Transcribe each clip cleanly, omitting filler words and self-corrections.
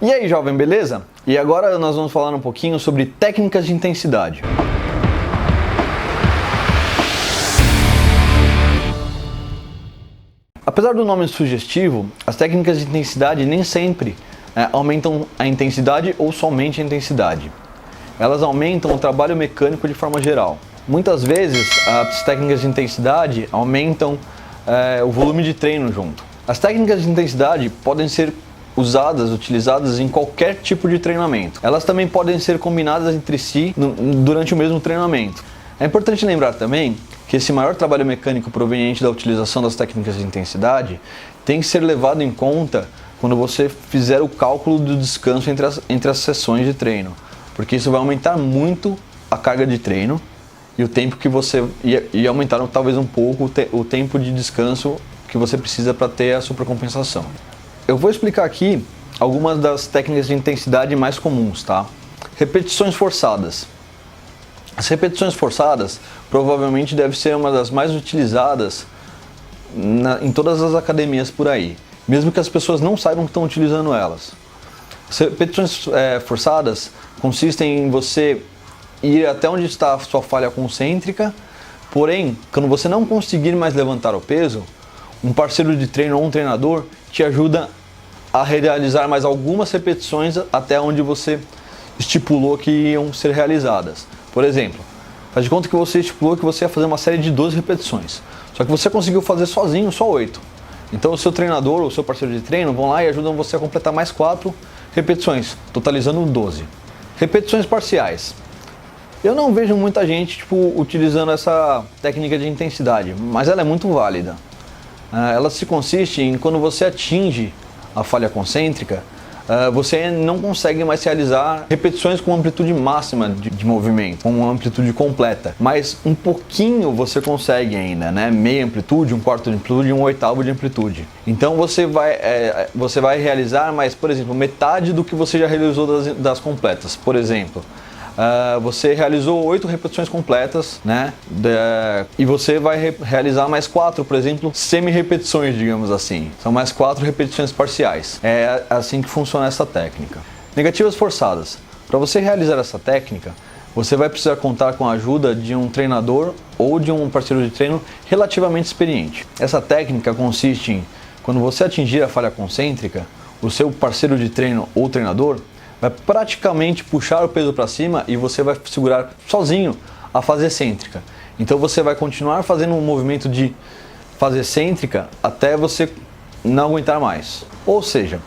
E aí, jovem, beleza? E agora nós vamos falar um pouquinho sobre técnicas de intensidade. Apesar do nome sugestivo, as técnicas de intensidade nem sempre aumentam a intensidade ou somente a intensidade. Elas aumentam o trabalho mecânico de forma geral. Muitas vezes as técnicas de intensidade aumentam o volume de treino junto. As técnicas de intensidade podem ser utilizadas em qualquer tipo de treinamento. Elas também podem ser combinadas entre si durante o mesmo treinamento. É importante lembrar também que esse maior trabalho mecânico proveniente da utilização das técnicas de intensidade tem que ser levado em conta quando você fizer o cálculo do descanso entre as sessões de treino, porque isso vai aumentar muito a carga de treino e o tempo que você e aumentar talvez um pouco o tempo de descanso que você precisa para ter a supercompensação. Eu vou explicar aqui algumas das técnicas de intensidade mais comuns, tá? Repetições forçadas. As repetições forçadas provavelmente deve ser uma das mais utilizadas em todas as academias por aí, mesmo que as pessoas não saibam que estão utilizando elas. As repetições forçadas consistem em você ir até onde está a sua falha concêntrica, porém, quando você não conseguir mais levantar o peso, um parceiro de treino ou um treinador te ajuda a realizar mais algumas repetições até onde você estipulou que iam ser realizadas. Por exemplo, faz de conta que você estipulou que você ia fazer uma série de 12 repetições, só que você conseguiu fazer sozinho só 8. Então o seu treinador ou o seu parceiro de treino vão lá e ajudam você a completar mais 4 repetições, totalizando 12. Repetições parciais. Eu não vejo muita gente utilizando essa técnica de intensidade, mas ela é muito válida. Ela se consiste em quando você atinge a falha concêntrica, você não consegue mais realizar repetições com amplitude máxima de movimento, com uma amplitude completa, mas um pouquinho você consegue ainda, né? Meia amplitude, um quarto de amplitude e um oitavo de amplitude. Então você vai realizar mais, por exemplo, metade do que você já realizou das completas. Por exemplo, você realizou 8 repetições completas, né? E você vai realizar mais 4, por exemplo, semi-repetições, digamos assim. São mais 4 repetições parciais. É assim que funciona essa técnica. Negativas forçadas. Para você realizar essa técnica, você vai precisar contar com a ajuda de um treinador ou de um parceiro de treino relativamente experiente. Essa técnica consiste em, quando você atingir a falha concêntrica, o seu parceiro de treino ou treinador vai praticamente puxar o peso para cima e você vai segurar sozinho a fase excêntrica. Então você vai continuar fazendo um movimento de fase excêntrica até você não aguentar mais. Ou seja,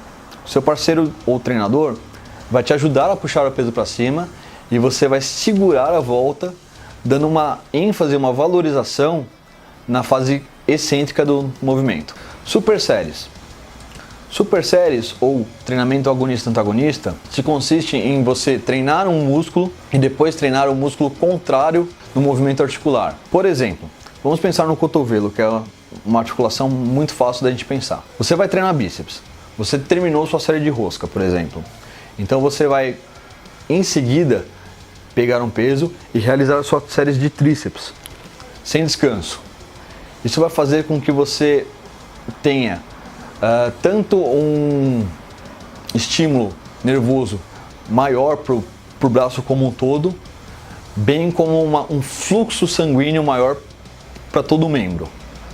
o seu parceiro ou treinador vai te ajudar a puxar o peso para cima e você vai segurar a volta, dando uma ênfase, uma valorização na fase excêntrica do movimento. Super séries. Super séries ou treinamento agonista-antagonista se consiste em você treinar um músculo e depois treinar o músculo contrário no movimento articular. Por exemplo, vamos pensar no cotovelo, que é uma articulação muito fácil da gente pensar. Você vai treinar bíceps, você terminou sua série de rosca, por exemplo. Então você vai, em seguida, pegar um peso e realizar suas séries de tríceps, sem descanso. Isso vai fazer com que você tenha tanto um estímulo nervoso maior para o braço como um todo, bem como um fluxo sanguíneo maior para todo o membro,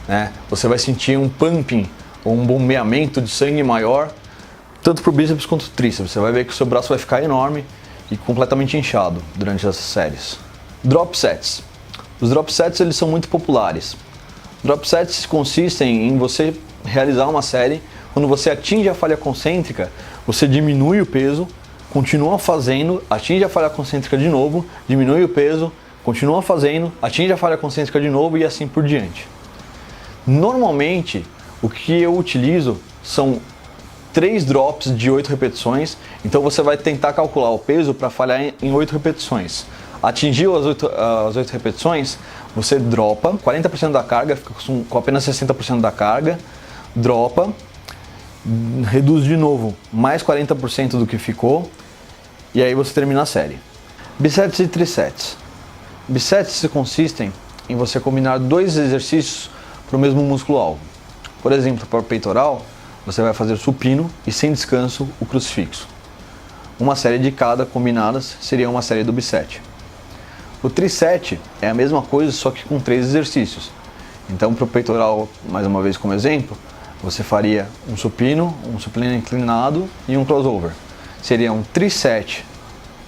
né? Você vai sentir um pumping, ou um bombeamento de sangue maior, tanto para o bíceps quanto para o tríceps. Você vai ver que o seu braço vai ficar enorme e completamente inchado durante essas séries. Drop sets. Os drop sets eles são muito populares. Drop sets consistem em você realizar uma série, quando você atinge a falha concêntrica, você diminui o peso, continua fazendo, atinge a falha concêntrica de novo, diminui o peso, continua fazendo, atinge a falha concêntrica de novo e assim por diante. Normalmente, o que eu utilizo são 3 drops de 8 repetições, então você vai tentar calcular o peso para falhar em 8 repetições. Atingiu as 8 repetições, você dropa 40% da carga, fica com apenas 60% da carga, dropa, reduz de novo mais 40% do que ficou e aí você termina a série. Bisets e trisets. Bisets consistem em você combinar 2 exercícios para o mesmo músculo-alvo. Por exemplo, para o peitoral, você vai fazer supino e sem descanso o crucifixo. uma série de cada combinadas seria uma série do biset. O triset é a mesma coisa, só que com 3 exercícios. Então, para o peitoral, mais uma vez como exemplo, você faria um supino inclinado e um crossover. Seria um triset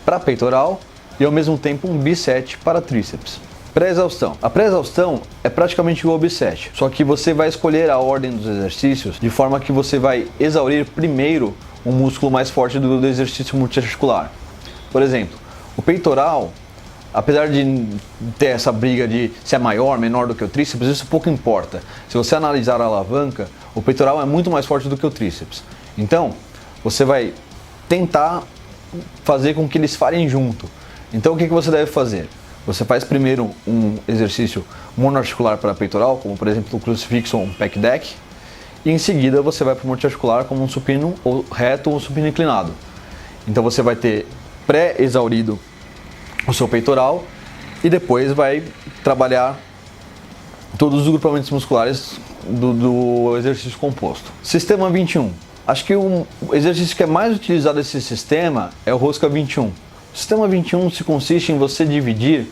para peitoral e ao mesmo tempo um biset para tríceps. Pré-exaustão. A pré-exaustão é praticamente igual ao biset, só que você vai escolher a ordem dos exercícios de forma que você vai exaurir primeiro o músculo mais forte do exercício multiarticular. Por exemplo, o peitoral, apesar de ter essa briga de se é maior, menor do que o tríceps, isso pouco importa. Se você analisar a alavanca, o peitoral é muito mais forte do que o tríceps. Então, você vai tentar fazer com que eles falhem junto. Então, o que você deve fazer? Você faz primeiro um exercício monoarticular para peitoral, como por exemplo o crucifixo ou um pec deck, e em seguida você vai para o multiarticular como um supino ou reto ou um supino inclinado. Então, você vai ter pré-exaurido o seu peitoral e depois vai trabalhar todos os grupamentos musculares do exercício composto. Sistema 21. Acho que o exercício que é mais utilizado desse sistema é o rosca 21. O sistema 21 se consiste em você dividir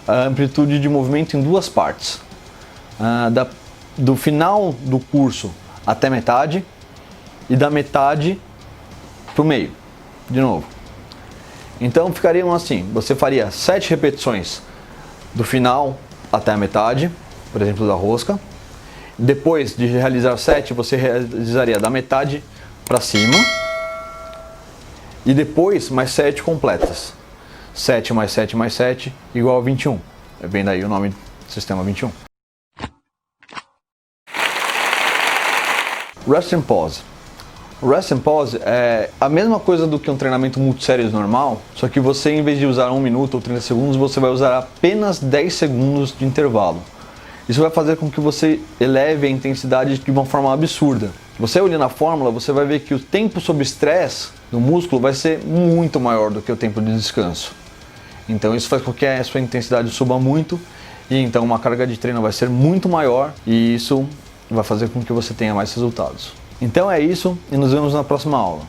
a amplitude de movimento em 2 partes. Do final do curso até metade e da metade para o meio, de novo. Então ficariam assim, você faria 7 repetições do final até a metade, por exemplo da rosca. Depois de realizar 7, você realizaria da metade para cima. E depois mais 7 completas. 7 mais 7 mais 7 igual a 21. Vem daí o nome sistema 21. Rest and pause. O rest and pause é a mesma coisa do que um treinamento multisséries normal, só que você, em vez de usar 1 minuto ou 30 segundos, você vai usar apenas 10 segundos de intervalo. Isso vai fazer com que você eleve a intensidade de uma forma absurda. Você olhando a fórmula, você vai ver que o tempo sob estresse do músculo vai ser muito maior do que o tempo de descanso. Então isso faz com que a sua intensidade suba muito e então uma carga de treino vai ser muito maior e isso vai fazer com que você tenha mais resultados. Então é isso e nos vemos na próxima aula.